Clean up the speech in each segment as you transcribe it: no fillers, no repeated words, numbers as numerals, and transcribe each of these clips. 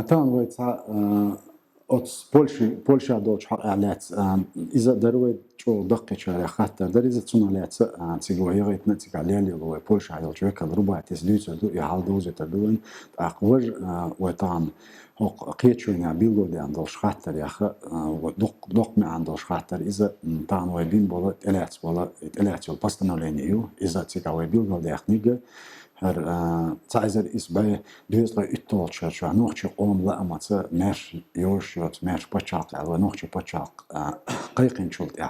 Там от Польша дочь лец из-за дороги что докки чая хата дариза цуна лец цигва ягит на цига лели лой Польша ел человек рубат из лица ду и халдузе тадуин акваж وطعن قيتشونا بيلو دي عند الشخاتر يا أخي ودق ما عند الشخاتر إذا طعن ويبين ولا تلات البستنا لينيو إذا تيجا بيلو دي أخنيجا هر تعزر إسبوع دوزر إتول شو نخچه لا أما ت مش يوش يوت مش بتشاق على نخچه بتشاق قيقين شلت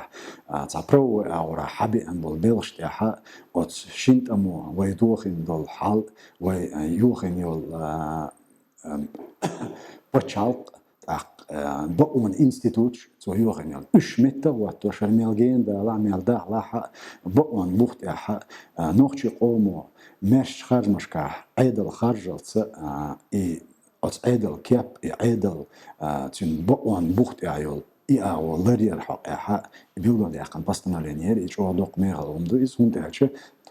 تعبرو أو حبي أن بالبلش تاعها أت شنت أمو ويدوخين دل حال ويوخين يول بتشاق بقوم إنستيتوت so يوغنيال إيش متى واتوش الملجين ده لا ميل ده لا بقوم بوخت يا نخچه قومو مش خارج مشكا عيدل خارجلت أت عيدل كيب عيدل تين بقوم بوخت يعيل أو لريال حق بيقولوا لي أكن بستنا لينير يجوا دوق ميغل ومدو يسون تاعش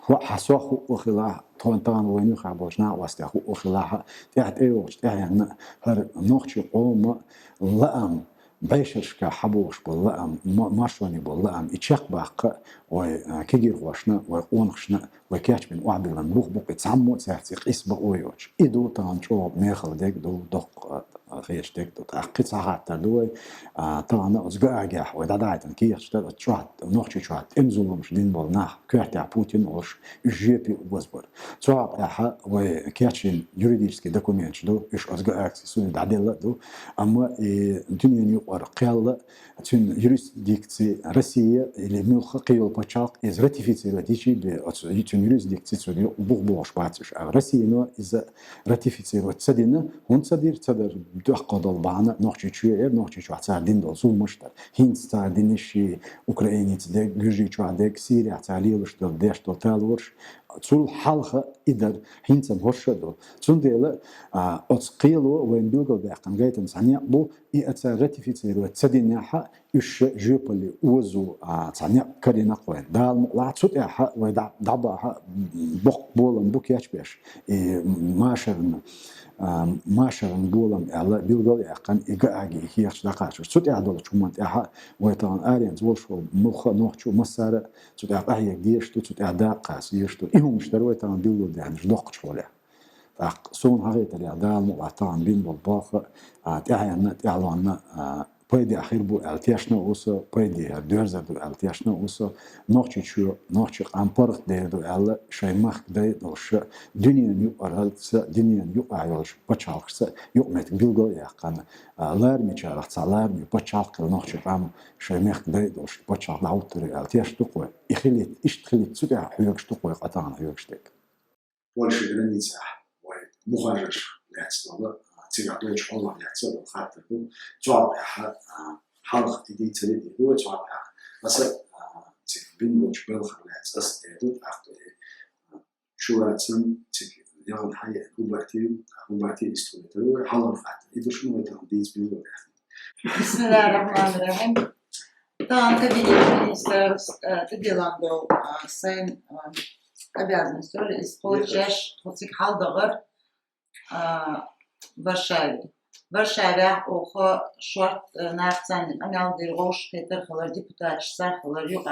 حسوا خلا طان وينو خابوشنا واستخو خلا تاعت ايوش تاعنا هر نخچه قوم لام بيشرشكا حبوش باللام ماشوني باللام يتشق باق وكيجي غوشنا وقونخشنا وكاتش من وعبلن بوخ بوق يتسمو تاعتي قيس بقويوش إدو تانشو ميخل ديك دو دق غيش ديك دو تحقيت ساعات تدوي طبعا أزقاقح ودادايتن كيش تشوات نخشي شوات إنزولمش دين بالناح كيرتا بوتين وش جيبي وزبر تشوات ياها وكاتشين يوريديسكي دوكومنتش دو إيش أزقاقسي سوني دعديلا دو أما الدنيا نيوار قيل تون يوريسديكسي روسيا اللي ملخ قيل بتشاق إز راتيفيتسي ديشي تون يوريسديكسي تون بوغ باتش روسيا نو إز راتيفيتسي تسدينا هون تصدر تأقد البعنا نخچی شو تعدين دل زول مشتر هینس تعدينشي أوكراني تدق جوجي شو عدق سوريا تعليلش دل ديش دل تالورش تول حلقة إدر هینس مهرشدو تون ديلا أتقيلو وين بيلقو دقن جايتن ثانية بو راتيفيتسي تسدينها إيش جيبلي وزو ثانية كرينا قوين دال لا تصوت ياها ودعبها بق بولن بوك يشبش ماشرن بولم على بيلقى يقن إجاعي هيش دقاش صوت يعدل شومنت ياها ويتان أرينز وشو مخ نخچو مسار صوت يعطيه ديش صوت يعدا قاس يشتو إهم مشتروي تان بيلو ده مش دق شوله صون هايت اليعدال مقطعن بين بالباخ تعينا تعلنا بايدي أخير بو التياشنا وصا بايدي درزة دو التياشنا وصا نخچه أمبرخ ديدو ألا شيء مخ ديدو ش دنيا نيو أرالس دنيا نيو أيالش بتشالكس يو مت بيلغو يقان لارمي شارخ لارمي بتشالك نخچه أم شيء مخ ديدو ش بتشالك لعوتري التياش تقوى يخليت إيش تخليت سوتع حيوكش تقوى قطعنا حيوكشتك Польша граница مخرج لعصنا تيجا دوش والله يحصل خاطر جواب حلقة دي تريد هو جواب بس تيجي بينوش بالخلاص أستعدوا أخذ شو رأسن تيجي يوم حياة هوباتي استويتوا حلقة خاطر إذا شنو يتعديز بينو بسم الله الرحمن الرحيم. طبعا تديلان دو سين обязанность исполнять хоть халдагар Варшаве охо шорт нахцан амял диргош кетер халар депутат шсар халар юл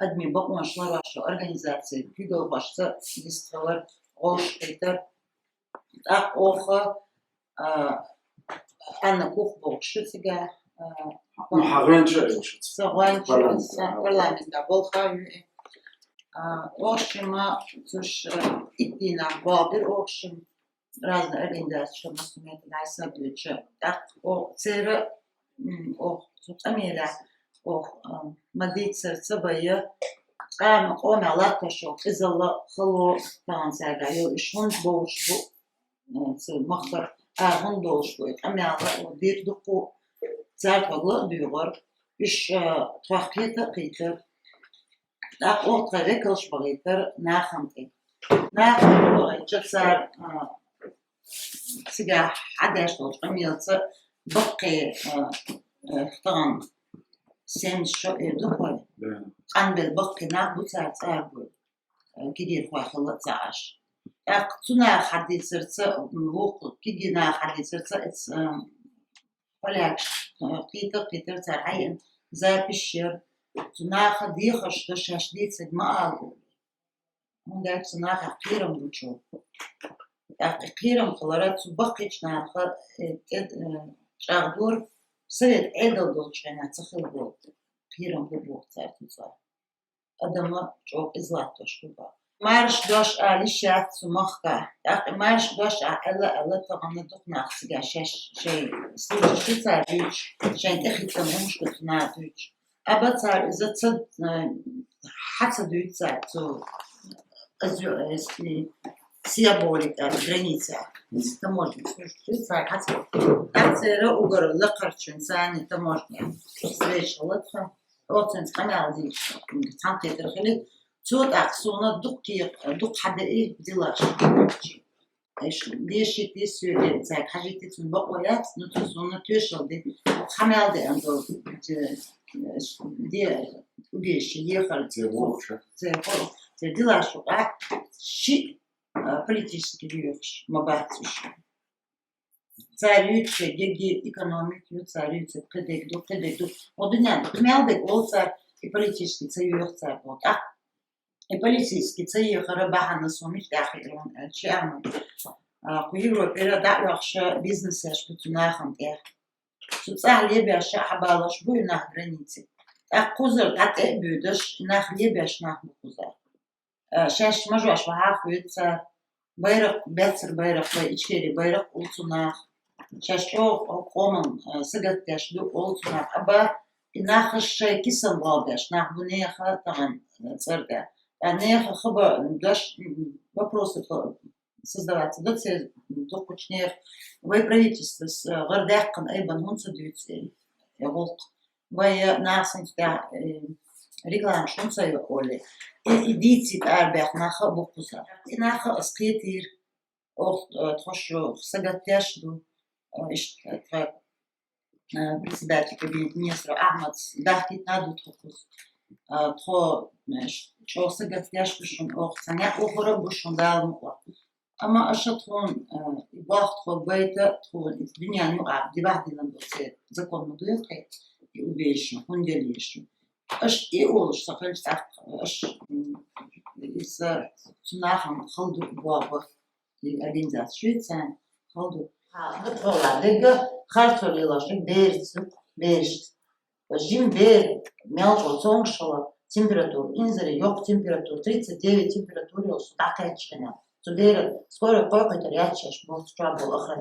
адми бакман шлараш организации видео башса лист халар гош кетер так охо анна кух бокшитига парламента болхаю ошима туш иддина бабир ошим разные организации, что мы сумеем найти бюджет. Так, церы, къамел, мадицер, цабая, лаьтта шок, изала хилла танцага, ишон болш бу, махтар, аргон болш бу, къамел, дирдуку, царквагла бюгар, иш тховкIело. Так, травекалш багитер, нахамки. Нахамки, часар. سجى حدا يشتغل قميص بقي طعم سن شو يدخل قنبل بقي نعبو تاع كدير خوا خلط تعش أقتنا حديثرت وقت كيجينا حديثرت فلاكش قيتر ترعين زي بشير تناخ ديخش تشاش ديت ما أقول من ده تناخ قيرم بوشو قيرم قلرات بقيش ناخ شغدور سيد عدل دوتشنا تخل بوت قيرم بوت ترتزا أدم شوف إزلاتوش بوت مارش دوش عليشات سمخة مارش دوش على طبعا دقنا خسجا شيء سلوك شو تعريش شيء تأخذ تمامش كتنا دوش أبى تعرف إذا تصد حتى دوش تعرف أزو سيابولي граница таможня швейцар حتى رأوجر لقرش إنسان таможня слышала أوتن къамел دي تانتي ترخلي صوت أقصونا دق حدا إيه بدلاش إيش ليش تيسوي زي حاجة تسون بقويات نتصونا توشل دي قمل دي عنده دي وجيش يخرج زي دلاش وقع شيء политический йоьхуш мабатуш царюচ্ছে геги экономику царюচ্ছে кедек однян къмелдек олцар и политический царюх цар вот и политический царюх рабахана сомич дахилон чам в Европе да yaxşı бизнес яш бутунахам тех суцал лебяша хабалаш буй на границе кузер тате бюдеш нах лебяш нах бузар شاش مجوش وعاخويت بيرق بيتر بيرق ичкери بيرق улцунах شاش او къоман سجت تشدو улцунах أبا ناخش كيسن غابش ناخ بنيخة طبعا церквя نيخة خبا داش вопросы создаваться доци докучнер вы правительство с гордяккан айбан хунца дюци волк вы насын тя реклам шунца оли идите арбях наха букуза наха скетир ох трошо сагатяшду иш председатель кабинета министра Ахмад дахтит надут хукус тро чо сагатяшду шун ох саня охора бушун далм أما أشطون وقت خبيته تون الدنيا نوع دبعت لنا دوسة زكون مضيقة يبيش هندليش أش يقولش تقلش أش إذا تناهم خلدوا بوابة الأرجنزات شويتسان خلدوا والله دقة خارطوا ليلاشك بيرست جيم بير ملجو تونشلا температура инзери yok температура 39 температура сутакачена تدير سكور قوقة رياتشش بوست شابو أخرى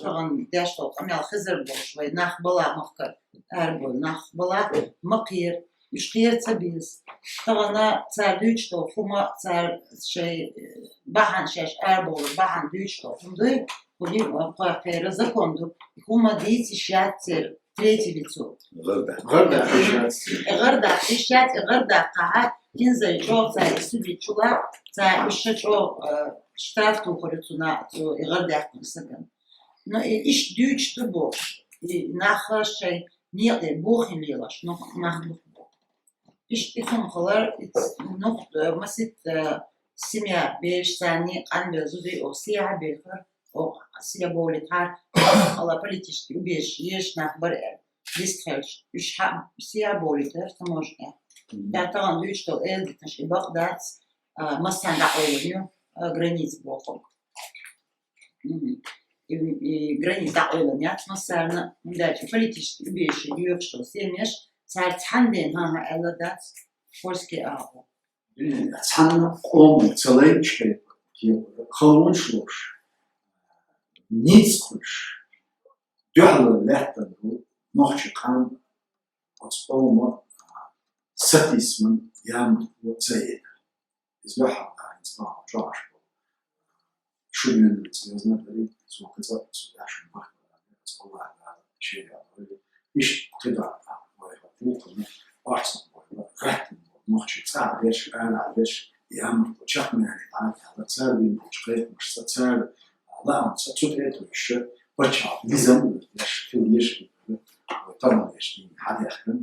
شغن داشتو قميل خزر بوش وي ناخ بلا مخكر أربو ناخ بلا مقير يشقير تبيز طغنا تار دوشتو فما تار شي بحن شاش أربو بحن دوشتو فمدوي ولي قوقير زكوندو هما ديتي شاتر تريتي лицо غردا قاعد ينزل جو تاع سبي تشولا تاع الشجو شتافتو خرطنا تو غردا قسكن نو ايش دوش تبو ناخ شي نيق بوخين ليلاش ناخ ايش تفهم خلار نو مسيت سيميا بيش ثاني قنبل زودي او سيا بيخر او سيا بولتار على политический убежище еш нах бар Брестехь üç siyah boyutlar taможня. Я там что эльдиташ и Багдад массан дa'oylaniyor границ бохом. И границ da'oylaniyor массан дальше политический убежище yok что семеш царцханден ха элдат польский ао. цан қом целенче халонаш ницкуш дюхла лаьтта нохчех отспома сатисман ям وتسيد إزبحها إنسان جاش شو من التلفزيون بريد سو كذا سو عشان ما سو الله هذا شيء إيش كذا ويحطوه أحسن غات نخشى ساعة ليش أنا ليش يام وشاف من يعني هذا تساوي مش غير مش تساوي لا تساوي وش بتشاف لازم ليش في ليش طبعا ليش هذا أخدم